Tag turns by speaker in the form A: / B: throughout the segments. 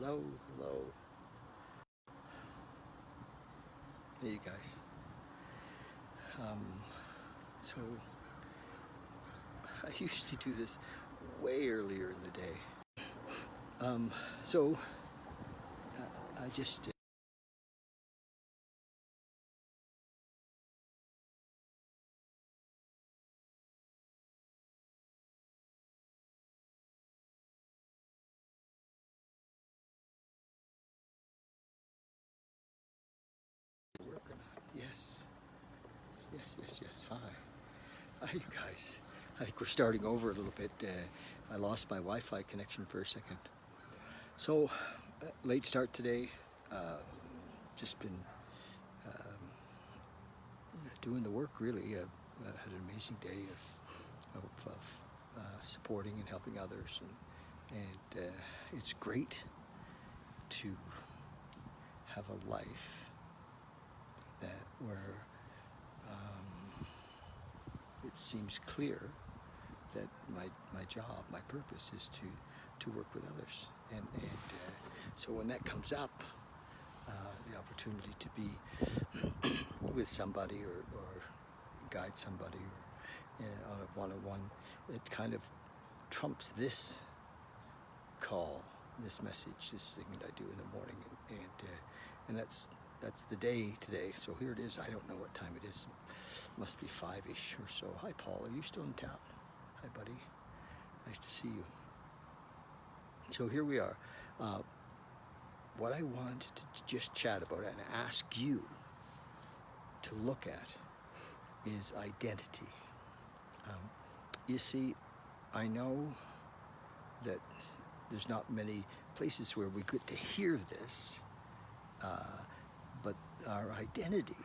A: Hello, hello. Hey, you guys. Um, so, I usually do this way earlier in the day. So, I just work or not. Yes, yes. Hi, you guys. I think we're starting over a little bit. I lost my Wi-Fi connection for a second. So, late start today. Uh, just been doing the work really. Had an amazing day of supporting and helping others, and it's great to have a life that where it seems clear that my job, my purpose is to work with others, and so when that comes up, the opportunity to be with somebody or guide somebody or on a one-on-one, it kind of trumps this call, this message, this thing that I do in the morning, and that's the day today. So here it is. I don't know what time it is. It must be 5-ish or so. Hi, Paul. Are you still in town? Hi, buddy. Nice to see you. So here we are. What I wanted to just chat about and ask you to look at is identity. You see, I know that there's not many places where we get to hear this, but our identity,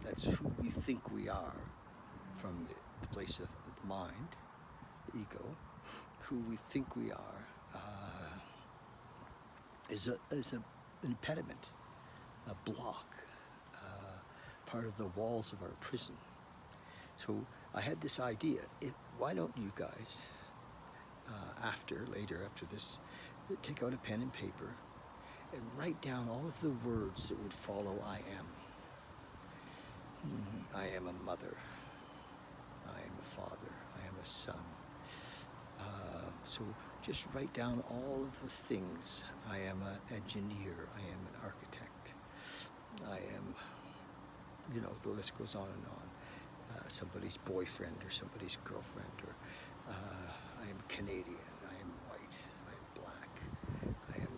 A: that's who we think we are from the place of the mind, the ego, who we think we are, is an impediment, a block, part of the walls of our prison. So I had this idea, why don't you guys, later after this, take out a pen and paper and write down all of the words that would follow I am. I am a mother. I am a father. I am a son. So just write down all of the things. I am an engineer. I am an architect. I am, the list goes on and on. Somebody's boyfriend or somebody's girlfriend, or I am Canadian. I am white. I am black. I am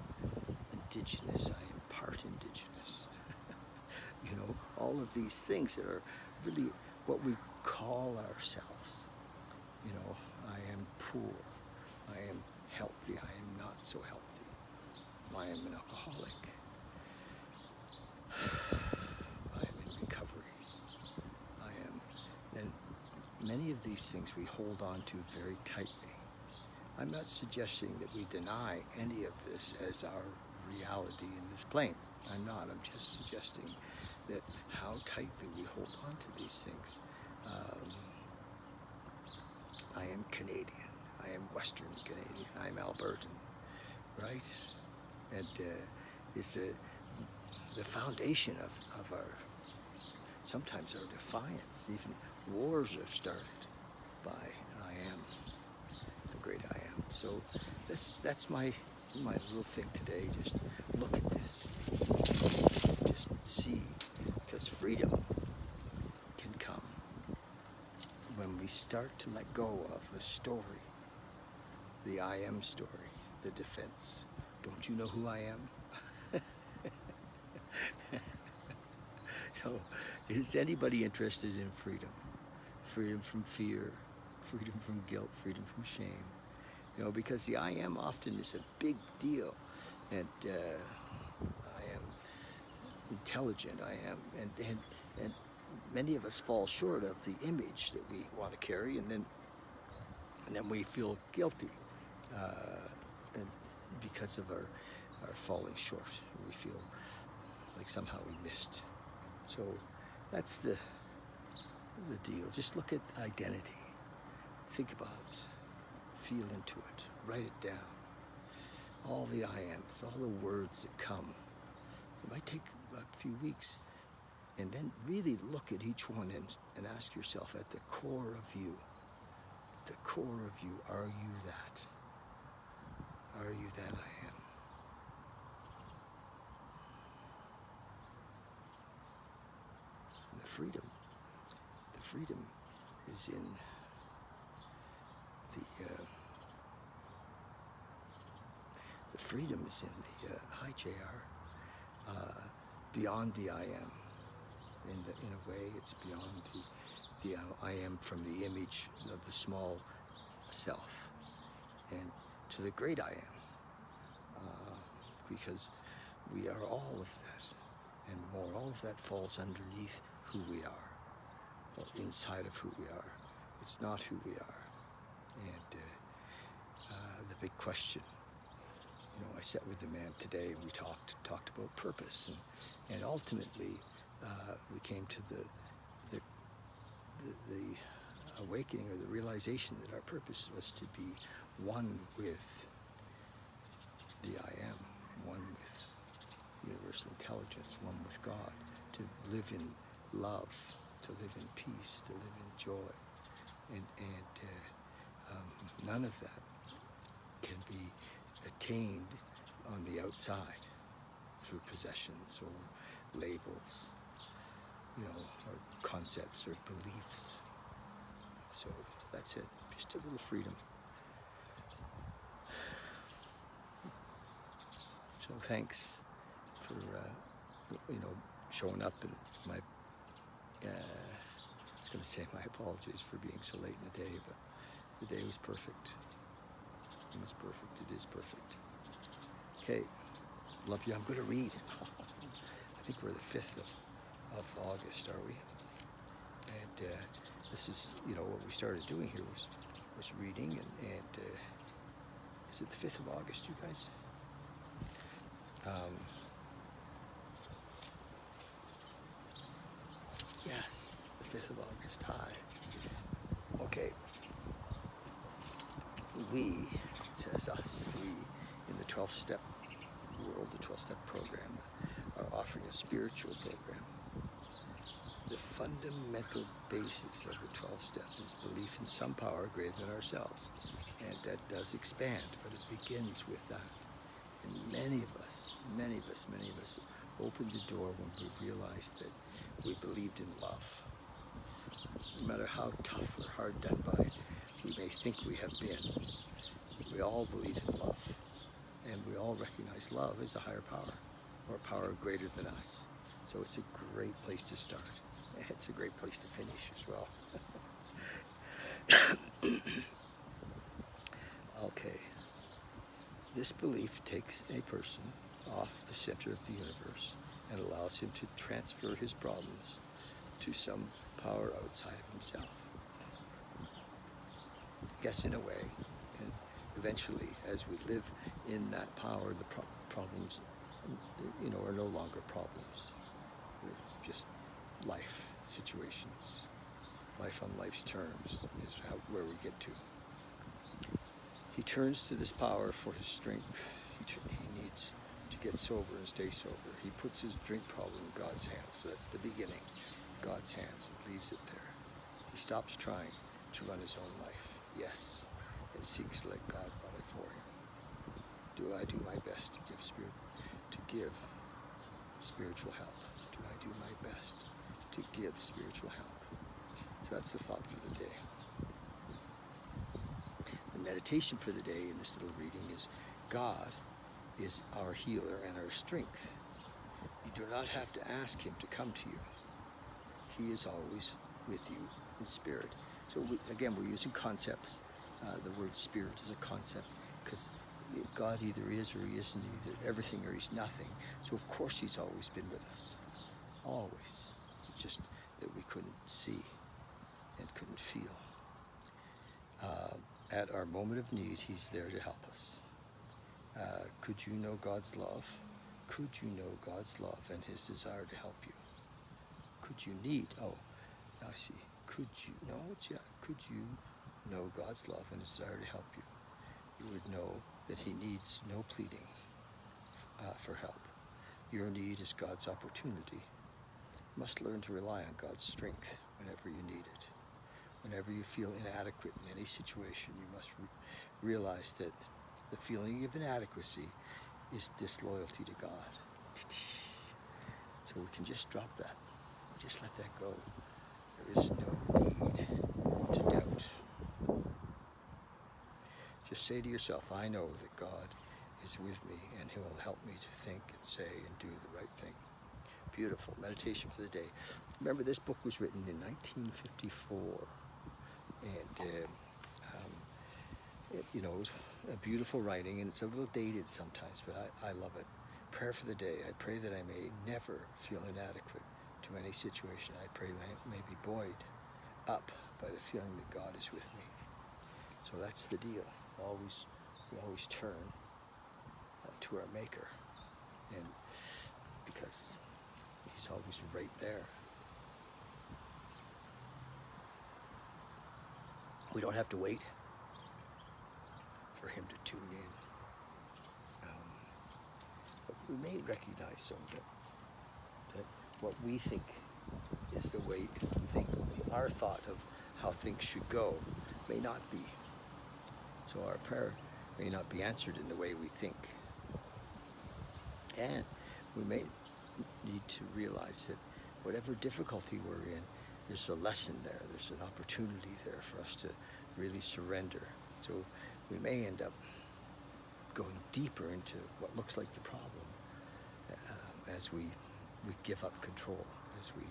A: indigenous. I am part indigenous. All of these things that are really what we call ourselves. I am poor. I am healthy. I am not so healthy. I am an alcoholic. I am in recovery. And many of these things we hold on to very tightly. I'm not suggesting that we deny any of this as our reality in this plane. I'm not. I'm just suggesting that how tightly we hold on to these things. I am Canadian. I am Western Canadian. I'm Albertan, right? And it's the foundation of our, sometimes our defiance. Even wars are started by I am, the great I am. So that's my little thing today. Just look at this. Just see, because freedom can come when we start to let go of the story, the I am story, the defense. Don't you know who I am? So, is anybody interested in freedom? Freedom from fear, freedom from guilt, freedom from shame. Because the I am often is a big deal. And I am intelligent, I am, and many of us fall short of the image that we want to carry, and then we feel guilty and because of our falling short. We feel like somehow we missed. So that's the deal. Just look at identity. Think about it. Feel into it. Write it down. all the I ams, all the words that come. It might take a few weeks, and then really look at each one and ask yourself, at the core of you, are you that? Are you that I am? And the freedom is in the freedom is in the hi JR, beyond the I am. In a way, it's beyond the I am from the image of the small self, and to the great I am, because we are all of that and more. All of that falls underneath who we are, or inside of who we are. It's not who we are. And the big question, I sat with a man today and we talked about purpose, and ultimately we came to the awakening, or the realization, that our purpose was to be one with the I am, one with universal intelligence, one with God, to live in love, to live in peace, to live in joy, and none of that can be attained on the outside through possessions or labels, or concepts or beliefs. So that's it, just a little freedom. So thanks for showing up, and my I was going to say my apologies for being so late in the day, but the day was perfect. It was perfect. It is perfect. Okay, love you. I'm going to read. I think we're the 5th of August, are we? And this is, what we started doing here was reading, and is it the 5th of August, you guys? Yes, the 5th of August. Hi. Okay. We, it says us, we in the 12-step world, the 12-step program, are offering a spiritual program. The fundamental basis of the 12 steps is belief in some power greater than ourselves. And that does expand, but it begins with that. And many of us opened the door when we realized that we believed in love. No matter how tough or hard done by we may think we have been, we all believe in love. And we all recognize love as a higher power, or a power greater than us. So it's a great place to start. It's a great place to finish as well. Okay. This belief takes a person off the center of the universe and allows him to transfer his problems to some power outside of himself. Yes, in a way. And eventually, as we live in that power, the problems, are no longer problems. They're just life situations. Life on life's terms is where we get to. He turns to this power for his strength. He needs to get sober and stay sober. He puts his drink problem in God's hands. So that's the beginning. God's hands, and leaves it there. He stops trying to run his own life. Yes, and seeks to let God run it for him. Do I do my best to give spiritual help? Do I do my best to give spiritual help? So that's the thought for the day. The meditation for the day in this little reading is, God is our healer and our strength. You do not have to ask him to come to you. He is always with you in spirit. So we're using concepts. The word spirit is a concept, because God either is or he isn't, either everything or he's nothing. So of course he's always been with us. Always. It's just that we couldn't see and couldn't feel. At our moment of need, he's there to help us. Could you know God's love? Could you know God's love and his desire to help you? Could you I see. Could you know God's love and his desire to help you? You would know that he needs no pleading for help. Your need is God's opportunity. You must learn to rely on God's strength whenever you need it. Whenever you feel inadequate in any situation, you must realize that the feeling of inadequacy is disloyalty to God. So we can just drop that. Just let that go. There is no need to doubt. Just say to yourself, I know that God is with me and he will help me to think and say and do the right thing. Beautiful meditation for the day. Remember, this book was written in 1954, and it was a beautiful writing, and it's a little dated sometimes, but I love it. Prayer for the day. I pray that I may never feel inadequate to any situation. I pray I may be buoyed up by the feeling that God is with me. So that's the deal. We always turn to our Maker, and because he's always right there. We don't have to wait for him to tune in. But we may recognize some that what we think is the way our thought of how things should go may not be. So our prayer may not be answered in the way we think. And we may need to realize that whatever difficulty we're in, there's a lesson there, there's an opportunity there for us to really surrender. So we may end up going deeper into what looks like the problem as we give up control, as we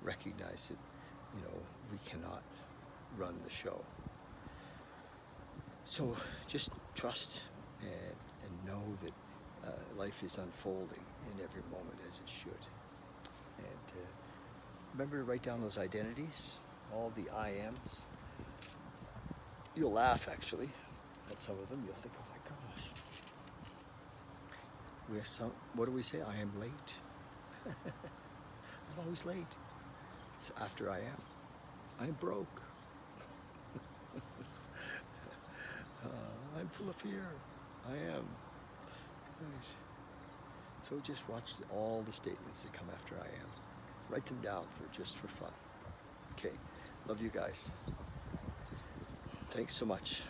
A: recognize that, we cannot run the show. So just trust and know that life is unfolding in every moment as it should. And remember to write down those identities, all the I ams. You'll laugh, actually, at some of them. You'll think, oh my gosh. What do we say? I am late. I'm always late. It's after I am. I'm broke. I'm full of fear. I am. Right. So just watch all the statements that come after I am. Write them down just for fun. Okay. Love you guys. Thanks so much.